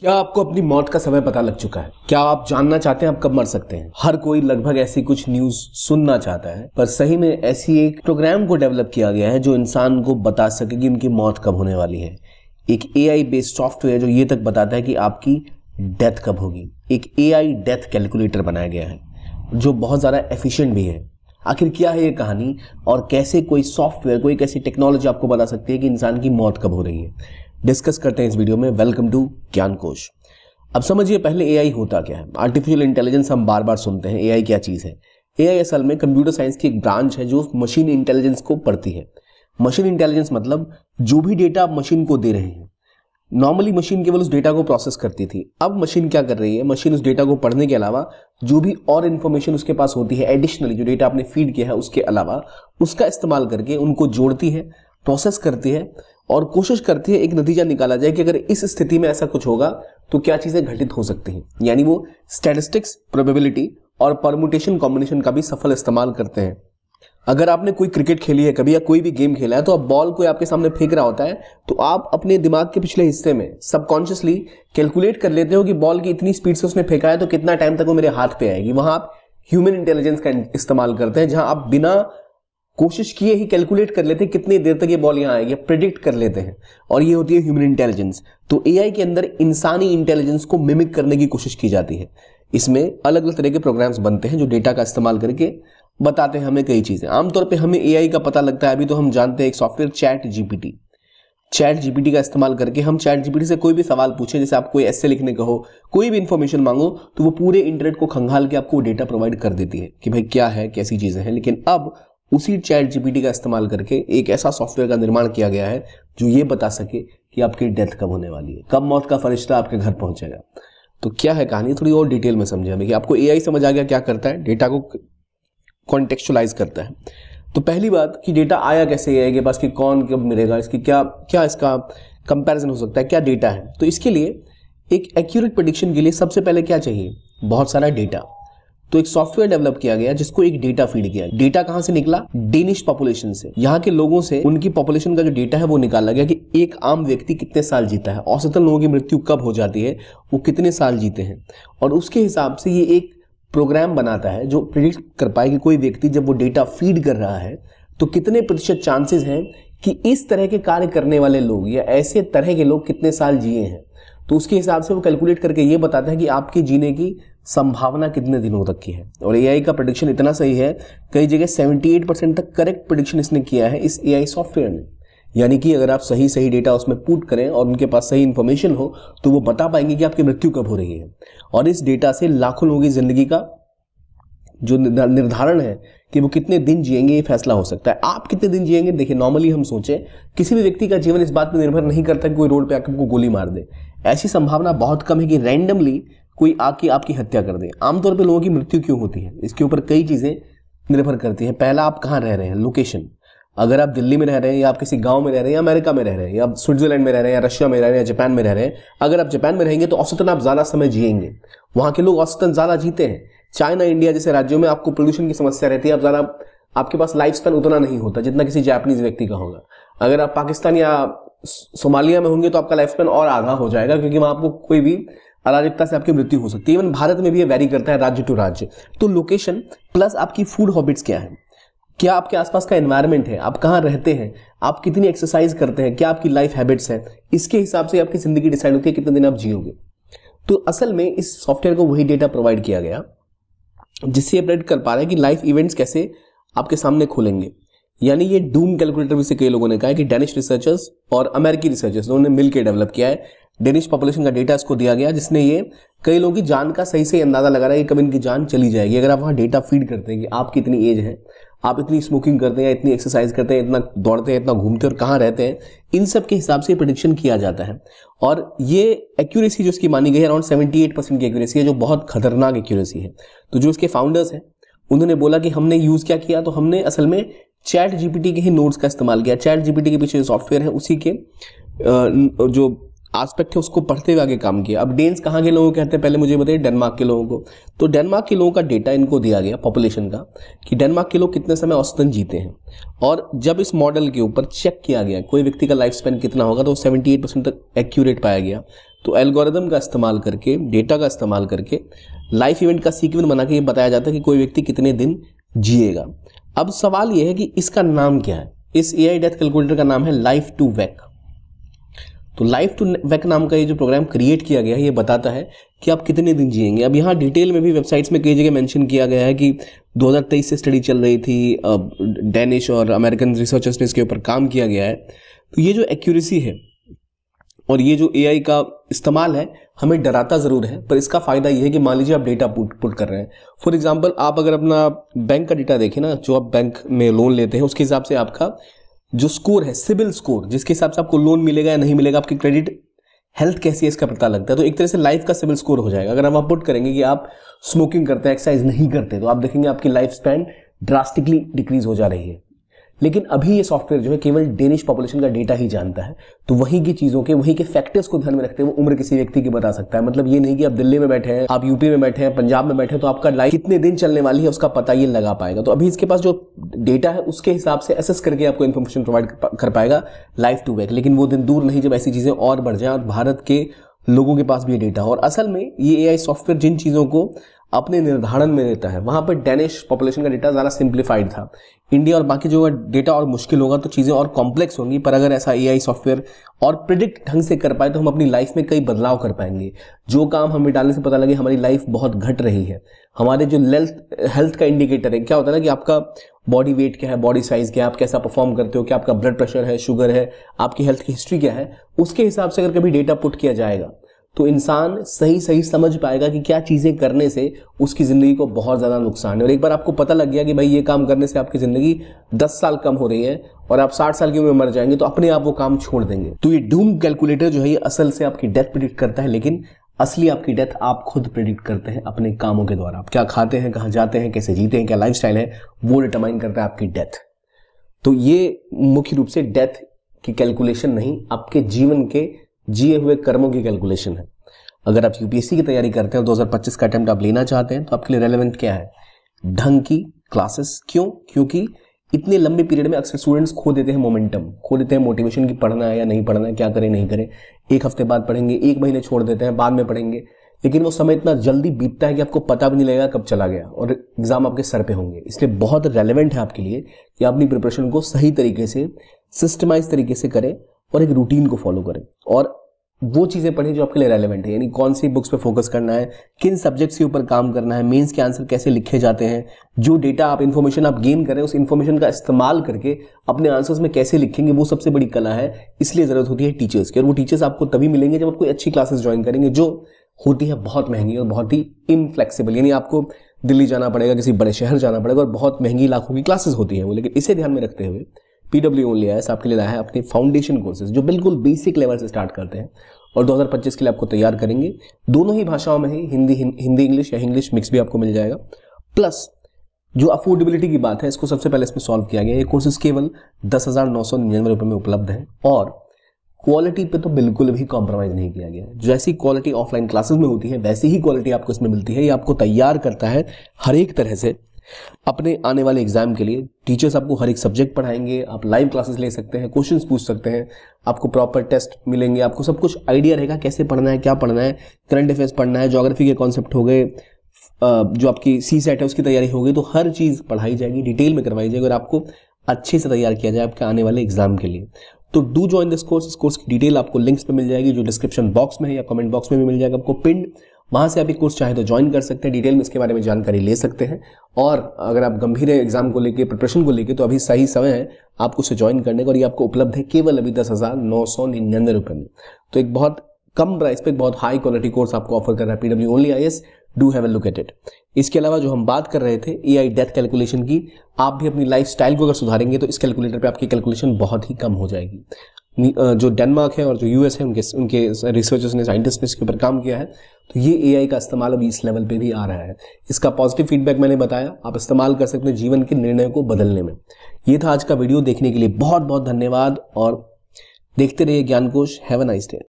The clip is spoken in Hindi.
क्या आपको अपनी मौत का समय पता लग चुका है? क्या आप जानना चाहते हैं आप कब मर सकते हैं? हर कोई लगभग ऐसी कुछ न्यूज सुनना चाहता है, पर सही में ऐसी एक प्रोग्राम को डेवलप किया गया है जो इंसान को बता सके कि उनकी मौत कब होने वाली है। एक एआई बेस्ड सॉफ्टवेयर जो ये तक बताता है कि आपकी डेथ कब होगी। एक एआई डेथ कैलकुलेटर बनाया गया है जो बहुत ज़्यादा एफिशिएंट भी है। आखिर क्या है ये कहानी और कैसे कोई सॉफ्टवेयर, कोई कैसी टेक्नोलॉजी आपको बता सकती है कि इंसान की मौत कब हो रही है, डिस्कस करते हैं इस वीडियो में। वेलकम टू ज्ञान कोश। अब समझिए पहले एआई होता क्या है। आर्टिफिशियल इंटेलिजेंस हम बार बार सुनते हैं, एआई क्या चीज़ है। एआई असल में कंप्यूटर साइंस की एक ब्रांच है जो मशीन इंटेलिजेंस को पढ़ती है। मशीन इंटेलिजेंस मतलब जो भी डेटा आप मशीन को दे रहे हैं, नॉर्मली मशीन केवल उस डेटा को प्रोसेस करती थी। अब मशीन क्या कर रही है, मशीन उस डेटा को पढ़ने के अलावा जो भी और इन्फॉर्मेशन उसके पास होती है, एडिशनली जो डेटा आपने फीड किया है उसके अलावा उसका इस्तेमाल करके उनको जोड़ती है, प्रोसेस करती है और कोशिश करती है एक नतीजा निकाला जाए कि अगर इस स्थिति में ऐसा कुछ होगा तो क्या चीजें घटित हो सकती हैं। यानी वो स्टैटिस्टिक्स, प्रोबेबिलिटी और परमुटेशन कॉम्बिनेशन का भी सफल इस्तेमाल करते हैं। अगर आपने कोई क्रिकेट खेली है कभी या कोई भी गेम खेला है तो अब बॉल कोई आपके सामने फेंक रहा होता है तो आप अपने दिमाग के पिछले हिस्से में सबकॉन्शियसली कैलकुलेट कर लेते हो कि बॉल की इतनी स्पीड से उसने फेंका है तो कितना टाइम तक वो मेरे हाथ पे आएगी। वहां आप ह्यूमन इंटेलिजेंस का इस्तेमाल करते हैं, जहां आप बिना कोशिश किए ही कैलकुलेट कर लेते हैं कितनी देर तक ये बॉल यहां आएगी, प्रेडिक्ट कर लेते हैं, और ये होती है ह्यूमन इंटेलिजेंस। तो एआई के अंदर इंसानी इंटेलिजेंस को मिमिक करने की कोशिश की जाती है। इसमें अलग अलग तरह के प्रोग्राम्स बनते हैं जो डेटा का इस्तेमाल करके बताते हैं हमें कई चीजें। आमतौर पे हमें एआई का पता लगता है, अभी तो हम जानते हैं एक software chat GPT. Chat GPT का इस्तेमाल करके हम चैट जीपीटी से कोई भी सवाल पूछें, जैसे आप कोई एस्से लिखने का हो, कोई भी इंफॉर्मेशन मांगो, तो वो पूरे इंटरनेट को खंगाल के आपको डेटा प्रोवाइड कर देती है कि भाई क्या है, कैसी चीजें हैं। लेकिन अब उसी चैट जीपीटी का इस्तेमाल करके एक ऐसा सॉफ्टवेयर का निर्माण किया गया है जो ये बता सके कि आपकी डेथ कब होने वाली है, कब मौत का फरिश्ता आपके घर पहुंचेगा। तो क्या है कहानी, थोड़ी और डिटेल में समझे हमें कि आपको एआई समझ आ गया क्या करता है, डेटा को कॉन्टेक्चुअलाइज करता है। तो पहली बात कि डेटा आया कैसे एआई के पास, कि कौन कब मिलेगा, इसकी क्या इसका कंपैरिजन हो सकता है, क्या डेटा है। तो इसके लिए एक एक्यूरेट प्रेडिक्शन के लिए सबसे पहले क्या चाहिए, बहुत सारा डेटा। तो एक सॉफ्टवेयर डेवलप किया गया जिसको एक डेटा फीड किया। डेटा कहां से निकला, डेनिश पॉपुलेशन से। यहाँ के लोगों से उनकी पॉपुलेशन का जो डेटा है वो निकाला गया कि एक आम व्यक्ति कितने साल जीता है, औसतन लोगों की मृत्यु कब हो जाती है, वो कितने साल जीते हैं, और उसके हिसाब से ये एक प्रोग्राम बनाता है जो प्रिडिक्ट कर पाए कि कोई व्यक्ति जब वो डेटा फीड कर रहा है तो कितने प्रतिशत चांसेस हैं कि इस तरह के कार्य करने वाले लोग या ऐसे तरह के लोग कितने साल जिए हैं। तो उसके हिसाब से वो कैलकुलेट करके ये बताता है कि आपके जीने की संभावना कितने दिनों तक की है। और एआई का प्रेडिक्शन इतना सही है, कई जगह 78% तक करेक्ट प्रेडिक्शन इसने किया है इस एआई सॉफ्टवेयर ने। यानी कि अगर आप सही डेटा उसमें पुट करें और उनके पास सही इंफॉर्मेशन हो तो वो बता पाएंगे कि आपकी मृत्यु कब हो रही है। और इस डेटा से लाखों लोगों की जिंदगी का जो निर्धारण है कि वो कितने दिन जिएंगे ये फैसला हो सकता है। आप कितने दिन जिएंगे, देखिए नॉर्मली हम सोचें किसी भी व्यक्ति का जीवन इस बात पर निर्भर नहीं करता कि कोई रोड पे आकर आपको गोली मार दे। ऐसी संभावना बहुत कम है कि रैंडमली कोई आके आपकी हत्या कर दे। आमतौर पर लोगों की मृत्यु क्यों होती है, इसके ऊपर कई चीजें निर्भर करती हैं। पहला, आप कहाँ रह रहे हैं, लोकेशन। अगर आप दिल्ली में रह रहे हैं या आप किसी गांव में रह रहे हैं या अमेरिका में रह रहे हैं या स्विट्जरलैंड में रह रहे हैं या रशिया में रह रहे हैं या जापान में रह रहे हैं, अगर आप जापान में रहेंगे तो औसतन आप ज्यादा समय जिएंगे। वहां के लोग औसतन ज्यादा जीते हैं। चाइना, इंडिया जैसे राज्यों में आपको पोल्यूशन की समस्या रहती है, आप ज्यादा, आपके पास लाइफ स्पैन उतना नहीं होता जितना किसी जापानीज व्यक्ति का होगा। अगर आप पाकिस्तान या सोमालिया में होंगे तो आपका लाइफ स्पैन और आधा हो जाएगा, क्योंकि वहां आपको कोई भी अराजकता से आपकी मृत्यु हो सकती है। इवन भारत में भी ये वैरी करता है राज्य टू राज्य। तो लोकेशन प्लस आपकी फूड हैबिट्स क्या है, क्या आपके आसपास का एनवायरनमेंट है, आप कहाँ रहते हैं, आप कितनी एक्सरसाइज करते हैं, क्या आपकी लाइफ हैबिट्स हैं, इसके हिसाब से आपकी जिंदगी डिसाइड होती है कितने दिन आप जियोगे। तो असल में इस सॉफ्टवेयर को वही डेटा प्रोवाइड किया गया जिससे ये प्रेडिक्ट कर पा रहे हैं कि लाइफ इवेंट्स कैसे आपके सामने खुलेंगे। यानी ये डूम कैलकुलेटर भी से कई लोगों ने कहा है कि डेनिश रिसर्चर्स और अमेरिकी रिसर्चर्स दोनों ने मिलकर डेवलप किया है। डेनिश पॉपुलेशन का डेटा इसको दिया गया जिसने ये कई लोगों की जान का सही अंदाजा लगा रहा है कि कब इनकी जान चली जाएगी। अगर आप वहाँ डेटा फीड करते हैं कि आपकी इतनी एज है, आप इतनी स्मोकिंग करते हैं, इतनी एक्सरसाइज करते हैं, इतना दौड़ते हैं, इतना घूमते हैं और कहाँ रहते हैं, इन सब के हिसाब से प्रेडिक्शन किया जाता है। और ये एक्यूरेसी जो इसकी मानी गई है अराउंड 78% की एक्यूरेसी है, जो बहुत खतरनाक एक्यूरेसी है। तो जो इसके फाउंडर्स हैं उन्होंने बोला कि हमने यूज क्या किया, तो हमने असल में चैट जीपीटी के ही नोड्स का इस्तेमाल किया। चैट जीपीटी के पीछे जो सॉफ्टवेयर है उसी के जो एस्पेक्ट है उसको पढ़ते हुए आगे काम किया। अब डेन्स कहाँ के लोगों को कहते हैं, पहले मुझे बताइए, डेनमार्क के लोगों को। तो डेनमार्क के लोगों का डेटा इनको दिया गया पॉपुलेशन का कि डेनमार्क के लोग कितने समय औसतन जीते हैं, और जब इस मॉडल के ऊपर चेक किया गया कोई व्यक्ति का लाइफ स्पैन कितना होगा तो 78% तक एक्यूरेट पाया गया। तो एल्गोरिदम का इस्तेमाल करके, डेटा का इस्तेमाल करके लाइफ इवेंट का सीक्वेंस बना के ये बताया जाता है कि कोई व्यक्ति कितने दिन जिएगा। अब सवाल ये है कि इसका नाम क्या है। इस एआई डेथ कैलकुलेटर का नाम है लाइफ टू वेक। तो लाइफ टू वेक नाम का ये जो प्रोग्राम क्रिएट किया गया है ये बताता है कि आप कितने दिन जिएंगे। अब यहाँ डिटेल में भी वेबसाइट्स में कई जगह मेंशन किया गया है कि 2023 से स्टडी चल रही थी, डेनिश और अमेरिकन रिसर्चर्स ने इसके ऊपर काम किया गया है। तो ये जो एक्यूरेसी है और ये जो एआई का इस्तेमाल है हमें डराता ज़रूर है, पर इसका फ़ायदा ये है कि मान लीजिए आप डेटा पुट कर रहे हैं। फॉर एग्जांपल आप अगर अपना बैंक का डेटा देखें ना, जो आप बैंक में लोन लेते हैं उसके हिसाब से आपका जो स्कोर है, सिबिल स्कोर, जिसके हिसाब से आपको लोन मिलेगा या नहीं मिलेगा, आपकी क्रेडिट हेल्थ कैसी है इसका पता लगता है। तो एक तरह से लाइफ का सिबिल स्कोर हो जाएगा। अगर आप पुट करेंगे कि आप स्मोकिंग करते हैं, एक्सरसाइज नहीं करते, तो आप देखेंगे आपकी लाइफ स्पैन ड्रास्टिकली डिक्रीज हो जा रही है। लेकिन अभी ये सॉफ्टवेयर जो है केवल डेनिश पॉपुलेशन का डेटा ही जानता है, तो वहीं की चीज़ों के, वहीं के फैक्टर्स को ध्यान में रखते हुए वो उम्र किसी व्यक्ति की बता सकता है। मतलब ये नहीं कि आप दिल्ली में बैठे हैं, आप यूपी में बैठे हैं, पंजाब में बैठे हैं, तो आपका लाइफ कितने दिन चलने वाली है उसका पता ये लगा पाएगा। तो अभी इसके पास जो डेटा है उसके हिसाब से असेस करके आपको इन्फॉर्मेशन प्रोवाइड कर पाएगा लाइफ टू वेक। लेकिन वो दिन दूर नहीं जब ऐसी चीज़ें और बढ़ जाएं और भारत के लोगों के पास भी ये डेटा। और असल में ये एआई सॉफ्टवेयर जिन चीज़ों को अपने निर्धारण में देता है, वहां पर डेनिश पॉपुलेशन का डेटा ज़्यादा सिंप्लीफाइड था। इंडिया और बाकी जो डेटा और मुश्किल होगा तो चीज़ें और कॉम्प्लेक्स होंगी, पर अगर ऐसा एआई सॉफ्टवेयर और प्रिडिक्ट ढंग से कर पाए तो हम अपनी लाइफ में कई बदलाव कर पाएंगे। जो काम हमें डालने से पता लगे हमारी लाइफ बहुत घट रही है, हमारे जो हेल्थ का इंडिकेटर है, क्या होता है ना कि आपका बॉडी वेट क्या है, बॉडी साइज क्या है, आप कैसा परफॉर्म करते हो, क्या आपका ब्लड प्रेशर है, शुगर है, आपकी हेल्थ की हिस्ट्री क्या है, उसके हिसाब से अगर कभी डेटा पुट किया जाएगा तो इंसान सही समझ पाएगा कि क्या चीज़ें करने से उसकी ज़िंदगी को बहुत ज़्यादा नुकसान है। और एक बार आपको पता लग गया कि भाई ये काम करने से आपकी ज़िंदगी 10 साल कम हो रही है और आप 60 साल की उम्र में मर जाएंगे, तो अपने आप वो काम छोड़ देंगे। तो ये डूम कैलकुलेटर जो है ये असल से आपकी डेथ प्रिडिक्ट करता है, लेकिन असली आपकी डेथ आप खुद प्रिडिक्ट करते हैं अपने कामों के द्वारा। आप क्या खाते हैं, कहाँ जाते हैं, कैसे जीते हैं, क्या लाइफस्टाइल है, वो डिटरमाइन करता है आपकी डेथ। तो ये मुख्य रूप से डेथ की कैलकुलेशन नहीं, आपके जीवन के जिए हुए कर्मों की कैलकुलेशन है। अगर आप यूपीएससी की तैयारी करते हैं, 2025 का अटेम्प्ट आप लेना चाहते हैं, तो आपके लिए रेलेवेंट क्या है? ढंग की क्लासेस। क्यों? क्योंकि इतने लंबे पीरियड में अक्सर स्टूडेंट्स खो देते हैं मोमेंटम, खो देते हैं मोटिवेशन की पढ़ना है या नहीं पढ़ना है, क्या करें नहीं करें, एक हफ्ते बाद पढ़ेंगे, एक महीने छोड़ देते हैं, बाद में पढ़ेंगे। लेकिन वो समय इतना जल्दी बीतता है कि आपको पता भी नहीं लगेगा कब चला गया और एग्जाम आपके सर पे होंगे। इसलिए बहुत रेलेवेंट है आपके लिए कि आप अपनी प्रिपरेशन को सही तरीके से, सिस्टमाइज तरीके से करें और एक रूटीन को फॉलो करें और वो चीज़ें पढ़ें जो आपके लिए रेलेवेंट है। यानी कौन सी बुक्स पे फोकस करना है, किन सब्जेक्ट्स के ऊपर काम करना है, मेंस के आंसर कैसे लिखे जाते हैं, जो डेटा आप इन्फॉर्मेशन आप गेन करें उस इन्फॉर्मेशन का इस्तेमाल करके अपने आंसर्स में कैसे लिखेंगे, वो सबसे बड़ी कला है। इसलिए ज़रूरत होती है टीचर्स की, और वो टीचर्स आपको तभी मिलेंगे जब आप कोई अच्छी क्लासेस ज्वाइन करेंगे, जो होती है बहुत महंगी और बहुत ही इनफ्लेक्सिबल। यानी आपको दिल्ली जाना पड़ेगा, किसी बड़े शहर जाना पड़ेगा और बहुत महंगी लाखों की क्लासेस होती हैं वो। लेकिन इसे ध्यान में रखते हुए PWOnly आपके लिए लाया है अपने फाउंडेशन कोर्सेज, जो बिल्कुल बेसिक लेवल से स्टार्ट करते हैं और 2025 के लिए आपको तैयार करेंगे। दोनों ही भाषाओं में ही, हिंदी इंग्लिश या इंग्लिश मिक्स भी आपको मिल जाएगा। प्लस जो अफोर्डेबिलिटी की बात है, इसको सबसे पहले इसमें सॉल्व किया गया। ये कोर्सेज केवल 10,999 रुपये में उपलब्ध हैं और क्वालिटी पे तो बिल्कुल भी कॉम्प्रोमाइज़ नहीं किया गया है। जैसी क्वालिटी ऑफलाइन क्लासेस में होती है वैसी ही क्वालिटी आपको इसमें मिलती है। ये आपको तैयार करता है हर एक तरह से अपने आने वाले एग्जाम के लिए। टीचर्स आपको हर एक सब्जेक्ट पढ़ाएंगे, आप लाइव क्लासेस ले सकते हैं, क्वेश्चंस पूछ सकते हैं, आपको प्रॉपर टेस्ट मिलेंगे, आपको सब कुछ आइडिया रहेगा कैसे पढ़ना है, क्या पढ़ना है, करंट अफेयर्स पढ़ना है, ज्योग्राफी के कॉन्सेप्ट हो गए, जो आपकी CSAT है उसकी तैयारी हो गई, तो हर चीज़ पढ़ाई जाएगी, डिटेल में करवाई जाएगी और आपको अच्छे से तैयार किया जाए आपके आने वाले एग्जाम के लिए। तो डू ज्वाइन दिस कोर्स। इस कोर्स की डिटेल आपको लिंक्स पे मिल जाएगी, जो डिस्क्रिप्शन बॉक्स में है या कमेंट बॉक्स में भी मिल जाएगा आपको पिन। वहाँ से आप एक कोर्स चाहे तो ज्वाइन कर सकते हैं, डिटेल में इसके बारे में जानकारी ले सकते हैं। और अगर आप गंभीर है एग्जाम को लेके, प्रिपरेशन को लेके, तो अभी सही समय है आपको उसे ज्वाइन करने का। और ये आपको उपलब्ध है केवल अभी 10,999 रुपये में। तो एक बहुत कम प्राइस पे बहुत हाई क्वालिटी कोर्स आपको ऑफर कर रहा है PWOnly IAS। Do have a look at it. इसके अलावा जो हम बात कर रहे थे AI डेथ कैलकुलेशन की, आप भी अपनी लाइफ स्टाइल को अगर सुधारेंगे तो इस कैलकुलेटर पे आपकी कैलकुलेशन बहुत ही कम हो जाएगी। जो डेनमार्क है और जो US है, उनके रिसर्चर्स ने, साइंटिस्ट ने इसके ऊपर काम किया है। तो ये AI का इस्तेमाल अभी इस लेवल पे भी आ रहा है। इसका पॉजिटिव फीडबैक मैंने बताया, आप इस्तेमाल कर सकते हैं जीवन के निर्णय को बदलने में। ये था आज का वीडियो। देखने के लिए बहुत बहुत धन्यवाद और देखते रहिए Gyankosh. Have a nice day.